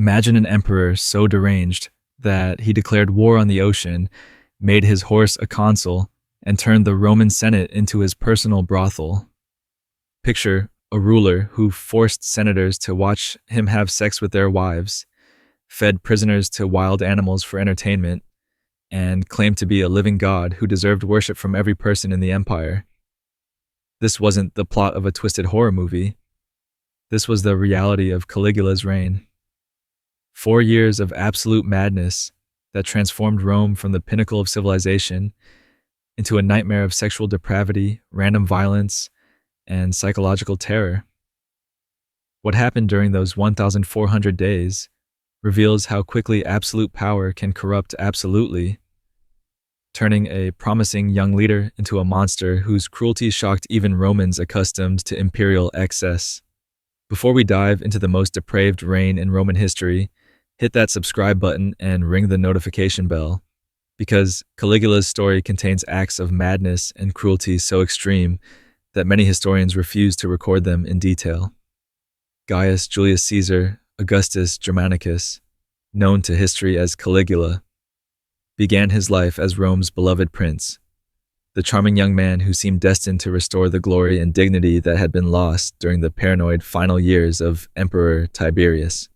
Imagine an emperor so deranged that he declared war on the ocean, made his horse a consul, and turned the Roman Senate into his personal brothel. Picture a ruler who forced senators to watch him have sex with their wives, fed prisoners to wild animals for entertainment, and claimed to be a living god who deserved worship from every person in the empire. This wasn't the plot of a twisted horror movie. This was the reality of Caligula's reign. 4 years of absolute madness that transformed Rome from the pinnacle of civilization into a nightmare of sexual depravity, random violence, and psychological terror. What happened during those 1,400 days reveals how quickly absolute power can corrupt absolutely, turning a promising young leader into a monster whose cruelty shocked even Romans accustomed to imperial excess. Before we dive into the most depraved reign in Roman history, hit that subscribe button and ring the notification bell, because Caligula's story contains acts of madness and cruelty so extreme that many historians refuse to record them in detail. Gaius Julius Caesar Augustus Germanicus, known to history as Caligula, began his life as Rome's beloved prince, the charming young man who seemed destined to restore the glory and dignity that had been lost during the paranoid final years of Emperor Tiberius.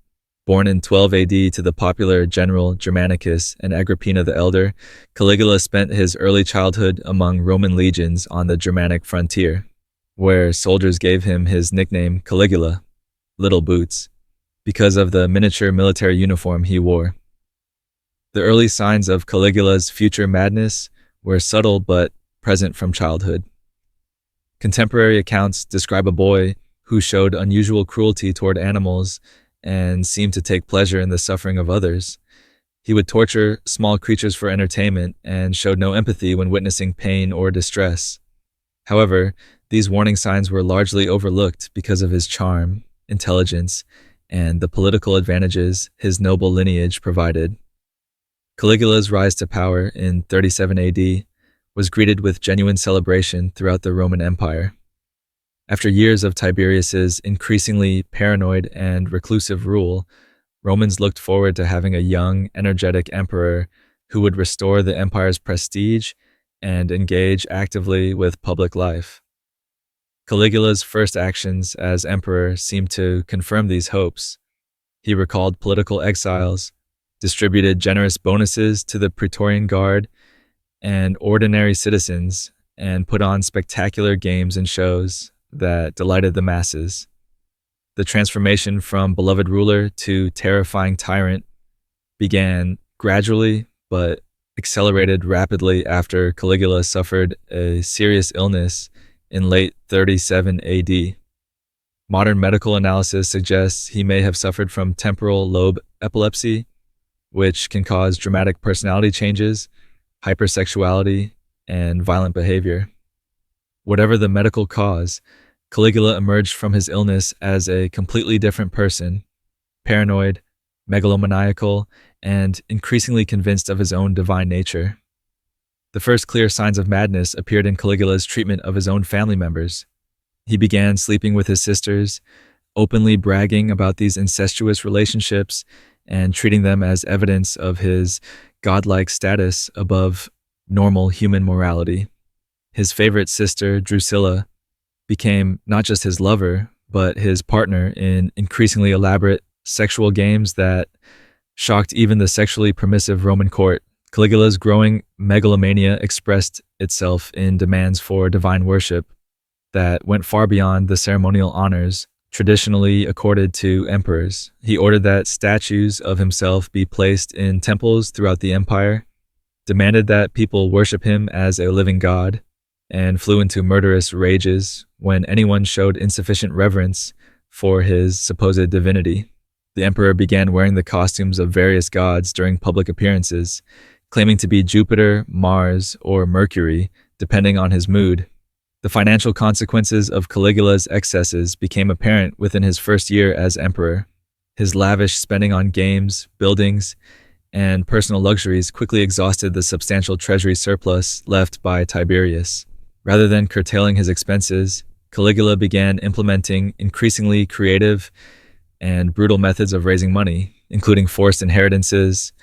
Born in 12 AD to the popular general Germanicus and Agrippina the Elder, Caligula spent his early childhood among Roman legions on the Germanic frontier, where soldiers gave him his nickname Caligula, Little Boots, because of the miniature military uniform he wore. The early signs of Caligula's future madness were subtle but present from childhood. Contemporary accounts describe a boy who showed unusual cruelty toward animals and seemed to take pleasure in the suffering of others. He would torture small creatures for entertainment and showed no empathy when witnessing pain or distress. However, these warning signs were largely overlooked because of his charm, intelligence, and the political advantages his noble lineage provided. Caligula's rise to power in 37 AD was greeted with genuine celebration throughout the Roman Empire. After years of Tiberius's increasingly paranoid and reclusive rule, Romans looked forward to having a young, energetic emperor who would restore the empire's prestige and engage actively with public life. Caligula's first actions as emperor seemed to confirm these hopes. He recalled political exiles, distributed generous bonuses to the Praetorian Guard and ordinary citizens, and put on spectacular games and shows that delighted the masses. The transformation from beloved ruler to terrifying tyrant began gradually but accelerated rapidly after Caligula suffered a serious illness in late 37 AD. Modern medical analysis suggests he may have suffered from temporal lobe epilepsy, which can cause dramatic personality changes, hypersexuality, and violent behavior. Whatever the medical cause, Caligula emerged from his illness as a completely different person, paranoid, megalomaniacal, and increasingly convinced of his own divine nature. The first clear signs of madness appeared in Caligula's treatment of his own family members. He began sleeping with his sisters, openly bragging about these incestuous relationships and treating them as evidence of his godlike status above normal human morality. His favorite sister, Drusilla, became not just his lover, but his partner in increasingly elaborate sexual games that shocked even the sexually permissive Roman court. Caligula's growing megalomania expressed itself in demands for divine worship that went far beyond the ceremonial honors traditionally accorded to emperors. He ordered that statues of himself be placed in temples throughout the empire, demanded that people worship him as a living god, and flew into murderous rages when anyone showed insufficient reverence for his supposed divinity. The emperor began wearing the costumes of various gods during public appearances, claiming to be Jupiter, Mars, or Mercury, depending on his mood. The financial consequences of Caligula's excesses became apparent within his first year as emperor. His lavish spending on games, buildings, and personal luxuries quickly exhausted the substantial treasury surplus left by Tiberius. Rather than curtailing his expenses, Caligula began implementing increasingly creative and brutal methods of raising money, including forced inheritances,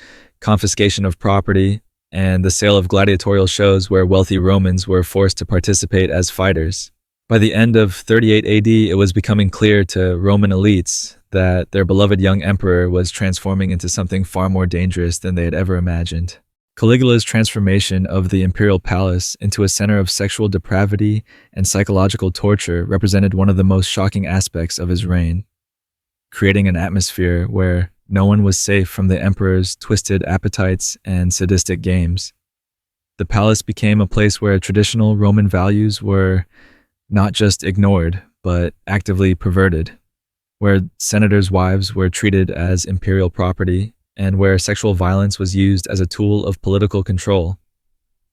confiscation of property, and the sale of gladiatorial shows where wealthy Romans were forced to participate as fighters. By the end of 38 AD, it was becoming clear to Roman elites that their beloved young emperor was transforming into something far more dangerous than they had ever imagined. Caligula's transformation of the imperial palace into a center of sexual depravity and psychological torture represented one of the most shocking aspects of his reign, creating an atmosphere where no one was safe from the emperor's twisted appetites and sadistic games. The palace became a place where traditional Roman values were not just ignored, but actively perverted, where senators' wives were treated as imperial property, and where sexual violence was used as a tool of political control.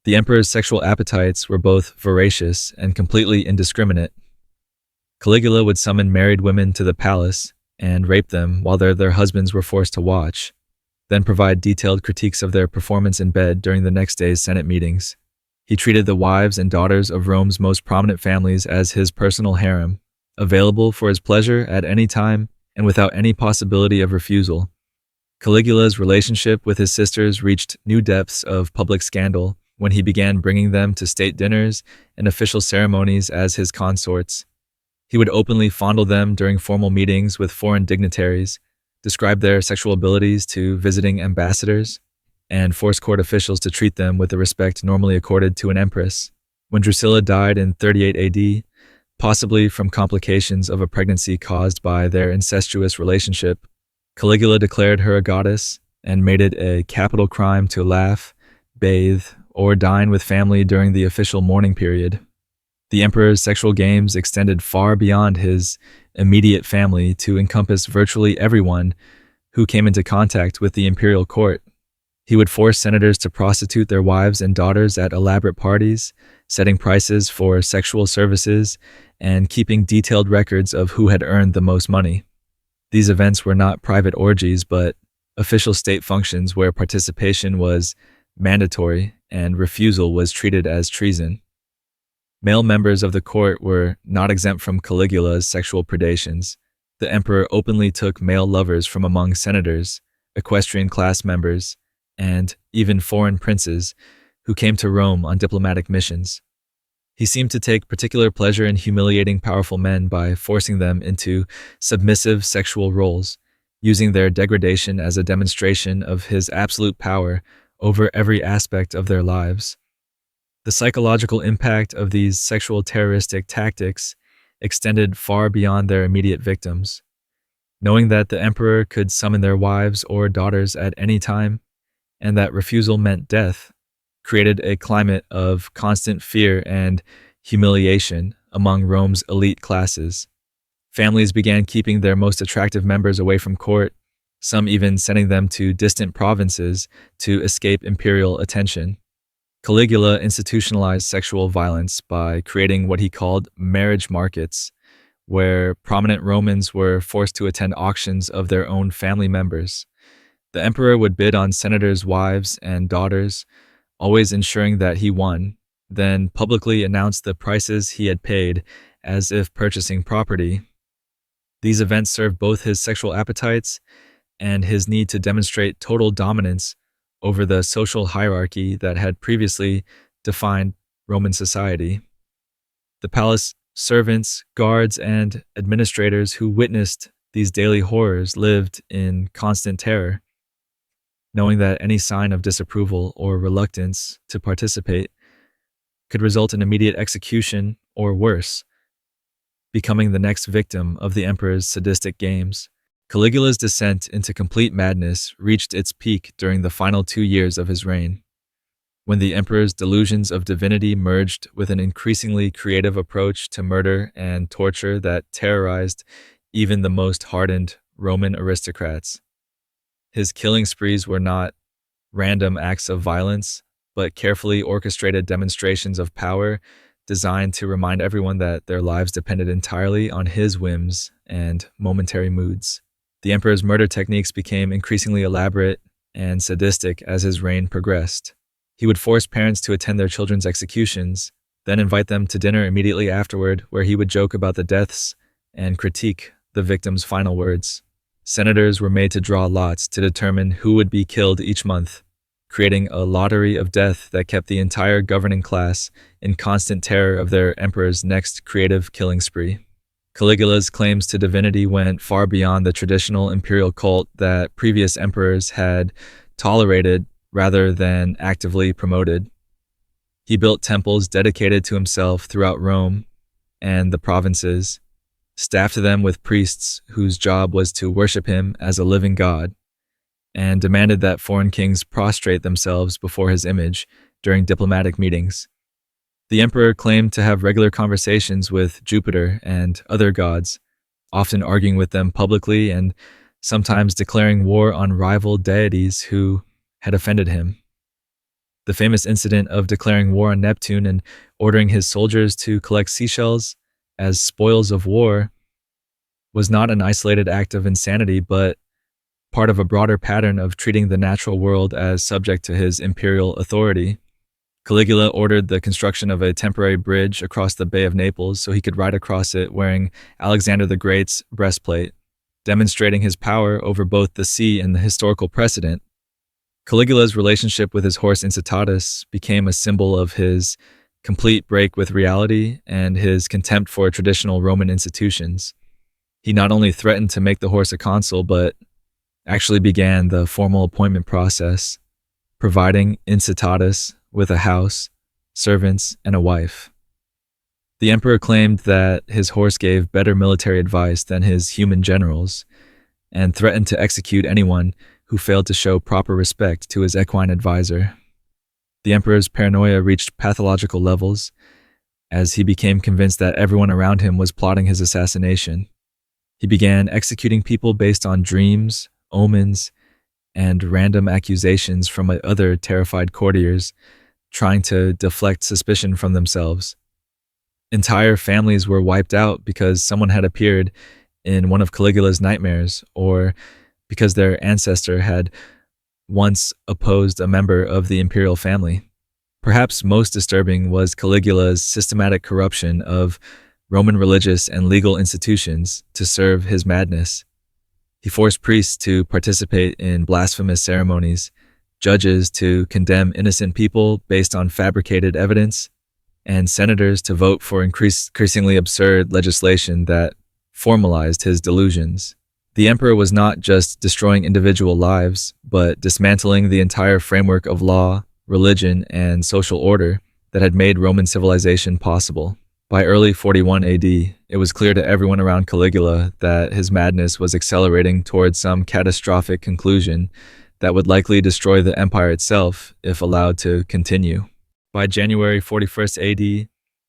The emperor's sexual appetites were both voracious and completely indiscriminate. Caligula would summon married women to the palace and rape them while their husbands were forced to watch, then provide detailed critiques of their performance in bed during the next day's Senate meetings. He treated the wives and daughters of Rome's most prominent families as his personal harem, available for his pleasure at any time and without any possibility of refusal. Caligula's relationship with his sisters reached new depths of public scandal when he began bringing them to state dinners and official ceremonies as his consorts. He would openly fondle them during formal meetings with foreign dignitaries, describe their sexual abilities to visiting ambassadors, and force court officials to treat them with the respect normally accorded to an empress. When Drusilla died in 38 AD, possibly from complications of a pregnancy caused by their incestuous relationship, Caligula declared her a goddess and made it a capital crime to laugh, bathe, or dine with family during the official mourning period. The emperor's sexual games extended far beyond his immediate family to encompass virtually everyone who came into contact with the imperial court. He would force senators to prostitute their wives and daughters at elaborate parties, setting prices for sexual services, and keeping detailed records of who had earned the most money. These events were not private orgies, but official state functions where participation was mandatory and refusal was treated as treason. Male members of the court were not exempt from Caligula's sexual predations. The emperor openly took male lovers from among senators, equestrian class members, and even foreign princes who came to Rome on diplomatic missions. He seemed to take particular pleasure in humiliating powerful men by forcing them into submissive sexual roles, using their degradation as a demonstration of his absolute power over every aspect of their lives. The psychological impact of these sexual terroristic tactics extended far beyond their immediate victims. Knowing that the emperor could summon their wives or daughters at any time, and that refusal meant death, created a climate of constant fear and humiliation among Rome's elite classes. Families began keeping their most attractive members away from court, some even sending them to distant provinces to escape imperial attention. Caligula institutionalized sexual violence by creating what he called marriage markets, where prominent Romans were forced to attend auctions of their own family members. The emperor would bid on senators' wives and daughters, always ensuring that he won, then publicly announce the prices he had paid as if purchasing property. These events served both his sexual appetites and his need to demonstrate total dominance over the social hierarchy that had previously defined Roman society. The palace servants, guards, and administrators who witnessed these daily horrors lived in constant terror, knowing that any sign of disapproval or reluctance to participate could result in immediate execution or worse, becoming the next victim of the emperor's sadistic games. Caligula's descent into complete madness reached its peak during the final 2 years of his reign, when the emperor's delusions of divinity merged with an increasingly creative approach to murder and torture that terrorized even the most hardened Roman aristocrats. His killing sprees were not random acts of violence, but carefully orchestrated demonstrations of power designed to remind everyone that their lives depended entirely on his whims and momentary moods. The emperor's murder techniques became increasingly elaborate and sadistic as his reign progressed. He would force parents to attend their children's executions, then invite them to dinner immediately afterward, where he would joke about the deaths and critique the victims' final words. Senators were made to draw lots to determine who would be killed each month, creating a lottery of death that kept the entire governing class in constant terror of their emperor's next creative killing spree. Caligula's claims to divinity went far beyond the traditional imperial cult that previous emperors had tolerated rather than actively promoted. He built temples dedicated to himself throughout Rome and the provinces, staffed them with priests whose job was to worship him as a living god, and demanded that foreign kings prostrate themselves before his image during diplomatic meetings. The emperor claimed to have regular conversations with Jupiter and other gods, often arguing with them publicly and sometimes declaring war on rival deities who had offended him. The famous incident of declaring war on Neptune and ordering his soldiers to collect seashells as spoils of war was not an isolated act of insanity, but part of a broader pattern of treating the natural world as subject to his imperial authority. Caligula ordered the construction of a temporary bridge across the Bay of Naples so he could ride across it wearing Alexander the Great's breastplate, demonstrating his power over both the sea and the historical precedent. Caligula's relationship with his horse Incitatus became a symbol of his complete break with reality and his contempt for traditional Roman institutions. He not only threatened to make the horse a consul, but actually began the formal appointment process, providing Incitatus with a house, servants, and a wife. The emperor claimed that his horse gave better military advice than his human generals, and threatened to execute anyone who failed to show proper respect to his equine advisor. The emperor's paranoia reached pathological levels as he became convinced that everyone around him was plotting his assassination. He began executing people based on dreams, omens, and random accusations from other terrified courtiers, trying to deflect suspicion from themselves. Entire families were wiped out because someone had appeared in one of Caligula's nightmares, or because their ancestor had once opposed a member of the imperial family. Perhaps most disturbing was Caligula's systematic corruption of Roman religious and legal institutions to serve his madness. He forced priests to participate in blasphemous ceremonies, judges to condemn innocent people based on fabricated evidence, and senators to vote for increasingly absurd legislation that formalized his delusions. The emperor was not just destroying individual lives, but dismantling the entire framework of law, religion, and social order that had made Roman civilization possible. By early 41 AD, it was clear to everyone around Caligula that his madness was accelerating towards some catastrophic conclusion that would likely destroy the empire itself if allowed to continue. By January 41st AD,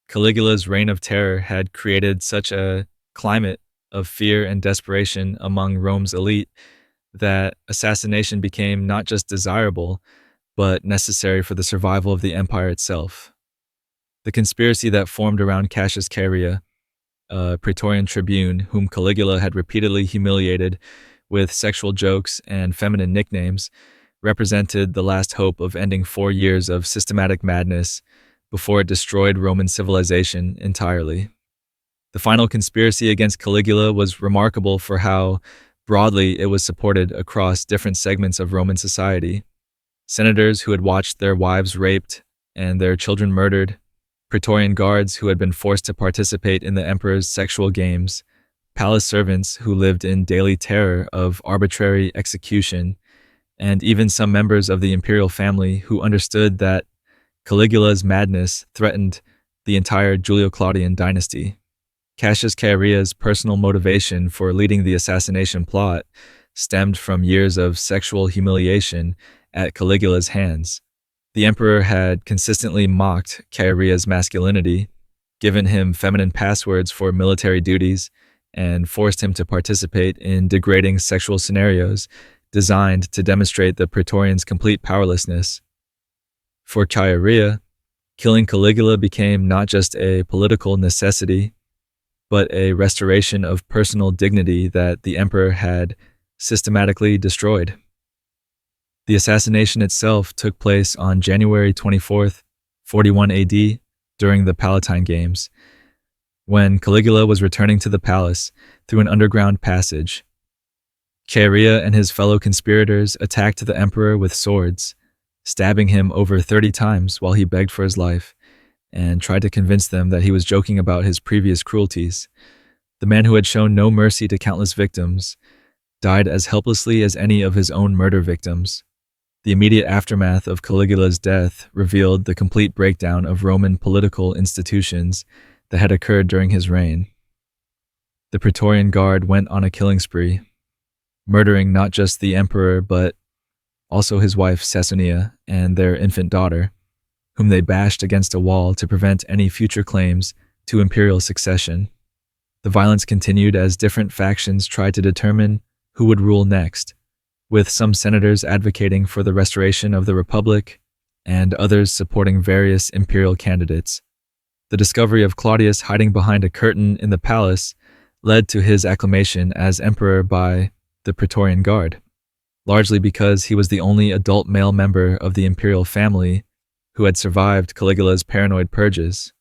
Caligula's reign of terror had created such a climate of fear and desperation among Rome's elite that assassination became not just desirable, but necessary for the survival of the empire itself. The conspiracy that formed around Cassius Chaerea, a Praetorian tribune whom Caligula had repeatedly humiliated with sexual jokes and feminine nicknames, represented the last hope of ending 4 years of systematic madness before it destroyed Roman civilization entirely. The final conspiracy against Caligula was remarkable for how broadly it was supported across different segments of Roman society. Senators who had watched their wives raped and their children murdered, Praetorian guards who had been forced to participate in the emperor's sexual games, palace servants who lived in daily terror of arbitrary execution, and even some members of the imperial family who understood that Caligula's madness threatened the entire Julio-Claudian dynasty. Cassius Chaerea's personal motivation for leading the assassination plot stemmed from years of sexual humiliation at Caligula's hands. The emperor had consistently mocked Chaerea's masculinity, given him feminine passwords for military duties, and forced him to participate in degrading sexual scenarios designed to demonstrate the Praetorians' complete powerlessness. For Chaerea, killing Caligula became not just a political necessity, but a restoration of personal dignity that the emperor had systematically destroyed. The assassination itself took place on January 24th, 41 AD, during the Palatine Games, when Caligula was returning to the palace through an underground passage. Chaerea and his fellow conspirators attacked the emperor with swords, stabbing him over 30 times while he begged for his life, and tried to convince them that he was joking about his previous cruelties. The man who had shown no mercy to countless victims died as helplessly as any of his own murder victims. The immediate aftermath of Caligula's death revealed the complete breakdown of Roman political institutions that had occurred during his reign. The Praetorian Guard went on a killing spree, murdering not just the emperor but also his wife Caesonia and their infant daughter, whom they bashed against a wall to prevent any future claims to imperial succession. The violence continued as different factions tried to determine who would rule next, with some senators advocating for the restoration of the Republic and others supporting various imperial candidates. The discovery of Claudius hiding behind a curtain in the palace led to his acclamation as emperor by the Praetorian Guard, largely because he was the only adult male member of the imperial family who had survived Caligula's paranoid purges.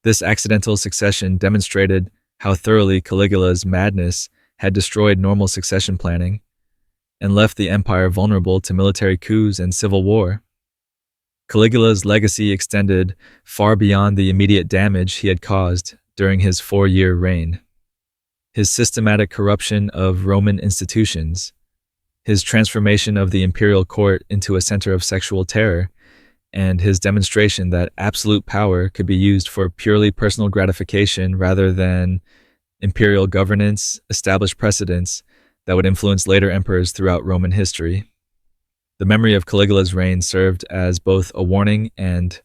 This accidental succession demonstrated how thoroughly Caligula's madness had destroyed normal succession planning and left the empire vulnerable to military coups and civil war. Caligula's legacy extended far beyond the immediate damage he had caused during his 4-year reign. His systematic corruption of Roman institutions, his transformation of the imperial court into a center of sexual terror, and his demonstration that absolute power could be used for purely personal gratification rather than imperial governance established precedents that would influence later emperors throughout Roman history. The memory of Caligula's reign served as both a warning and,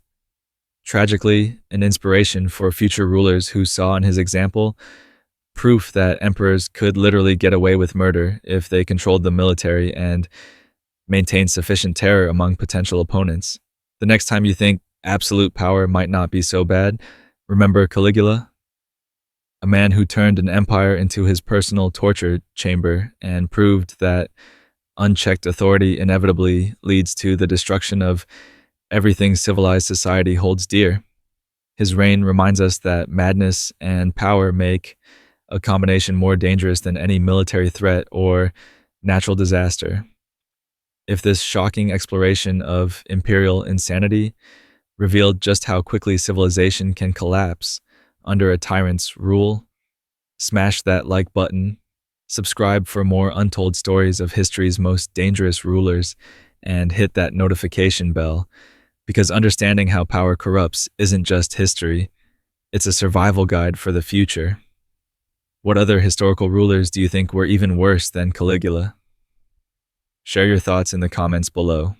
tragically, an inspiration for future rulers who saw in his example proof that emperors could literally get away with murder if they controlled the military and maintained sufficient terror among potential opponents. The next time you think absolute power might not be so bad, remember Caligula, a man who turned an empire into his personal torture chamber and proved that unchecked authority inevitably leads to the destruction of everything civilized society holds dear. His reign reminds us that madness and power make a combination more dangerous than any military threat or natural disaster. If this shocking exploration of imperial insanity revealed just how quickly civilization can collapse under a tyrant's rule, smash that like button, subscribe for more untold stories of history's most dangerous rulers, and hit that notification bell, because understanding how power corrupts isn't just history, it's a survival guide for the future. What other historical rulers do you think were even worse than Caligula? Share your thoughts in the comments below.